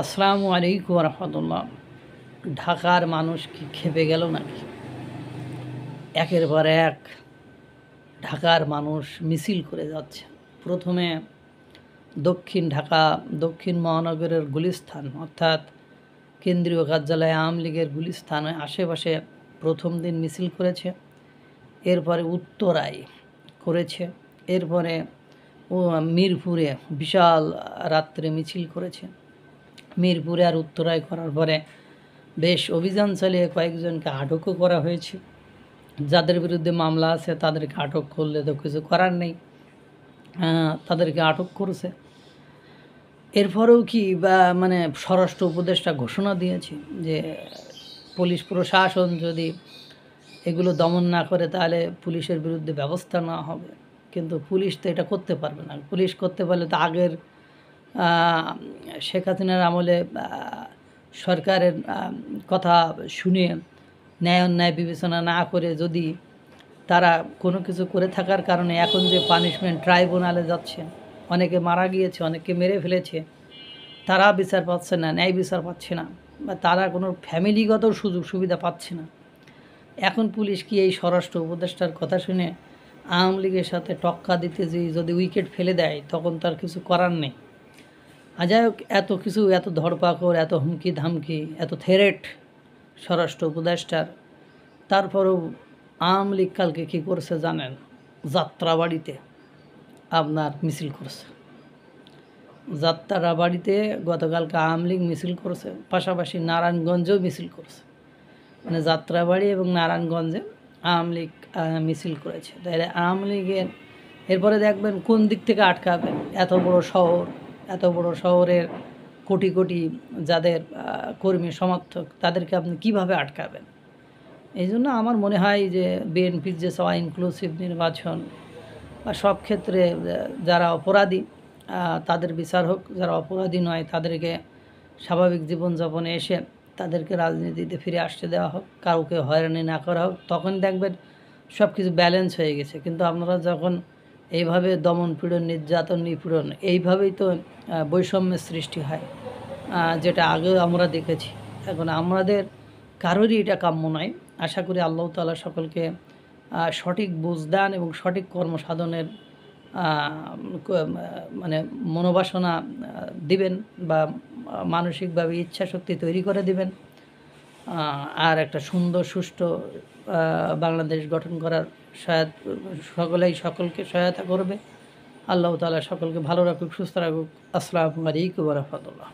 আসসালামু আলাইকুম রহমতুল্লাহ। ঢাকার মানুষ কি খেপে গেল নাকি? একের পর এক ঢাকার মানুষ মিছিল করে যাচ্ছে। প্রথমে দক্ষিণ মহানগরের গুলিস্তান অর্থাৎ কেন্দ্রীয় কার্যালয় আওয়ামী লীগের গুলিস্তানে আশেপাশে প্রথম দিন মিছিল করেছে। এরপরে উত্তরায় করেছে। এরপরে মিরপুরে বিশাল রাত্রে মিছিল করেছে। মিরপুরে আর উত্তরায় করার পরে বেশ অভিযান চালিয়ে কয়েকজনকে আটকও করা হয়েছে। যাদের বিরুদ্ধে মামলা আছে তাদেরকে আটক করলে তো কিছু করার নেই, তাদেরকে আটক করেছে। এরপরেও কি মানে স্বরাষ্ট্র উপদেষ্টা ঘোষণা দিয়েছে যে পুলিশ প্রশাসন যদি এগুলো দমন না করে তাহলে পুলিশের বিরুদ্ধে ব্যবস্থা নেওয়া হবে। কিন্তু পুলিশ তো এটা করতে পারবে না। পুলিশ করতে পারলে তো আগের শেখ হাসিনার আমলে সরকারের কথা শুনে ন্যায় অন্যায় বিবেচনা না করে যদি তারা কোনো কিছু করে থাকার কারণে এখন যে পানিশমেন্ট ট্রাইব্যুনালে যাচ্ছে, অনেকে মারা গিয়েছে, অনেকে মেরে ফেলেছে, তারা বিচার পাচ্ছে না, ন্যায় বিচার পাচ্ছে না, বা তারা কোনো ফ্যামিলিগত সুযোগ সুবিধা পাচ্ছে না। এখন পুলিশ কি এই স্বরাষ্ট্র উপদেষ্টার কথা শুনে আওয়ামী লীগের সাথে টক্কা দিতে যদি উইকেট ফেলে দেয় তখন তার কিছু করার নেই। যাই হোক, এত কিছু, এত ধরপাকড়, এত হুমকি ধামকি, এত থ্রেট স্বরাষ্ট্র উপদেষ্টার, তারপরেও আওয়ামী লীগ কালকে কী করছে জানেন? যাত্রাবাড়িতে আপনার মিছিল করছে। যাত্রাবাড়িতে গতকালকে আওয়ামী লীগ মিছিল করছে, পাশাপাশি নারায়ণগঞ্জেও মিছিল করছে। মানে যাত্রাবাড়ি এবং নারায়ণগঞ্জে আওয়ামী লীগ মিছিল করেছে। তাহলে আওয়ামী লীগের এরপরে দেখবেন কোন দিক থেকে আটকাবেন। এত বড় শহরের কোটি কোটি যাদের কর্মী সমর্থক, তাদেরকে আপনি কিভাবে আটকাবেন? এই জন্য আমার মনে হয় যে বিএনপির যে সবাই ইনক্লুসিভ নির্বাচন বা সব ক্ষেত্রে যারা অপরাধী তাদের বিচার হোক, যারা অপরাধী নয় তাদেরকে স্বাভাবিক জীবনযাপনে এসে তাদেরকে রাজনীতিতে ফিরে আসতে দেওয়া হোক, কাউকে হয়রানি না করা হোক। তখন দেখবেন সব কিছু ব্যালেন্স হয়ে গেছে। কিন্তু আপনারা যখন এইভাবে দমন পীড়ন, নির্যাতন, নিপীড়ন, এইভাবেই তো বৈষম্যের সৃষ্টি হয়, যেটা আগেও আমরা দেখেছি। এখন আমাদের কারোরই এটা কাম্য নয়। আশা করি আল্লাহ তাআলা সকলকে সঠিক বুঝদান এবং সঠিক কর্মসাধনের মানে মনোবাসনা দিবেন, বা মানসিকভাবে ইচ্ছাশক্তি তৈরি করে দিবেন, আর একটা সুন্দর সুষ্ঠু বাংলাদেশ গঠন করার সকলকে সহায়তা করবে। আল্লাহ তাআলা সকলকে ভালো রাখুক, সুস্থ রাখুক। আসসালামু আলাইকুম ওয়া রাহমাতুল্লাহ।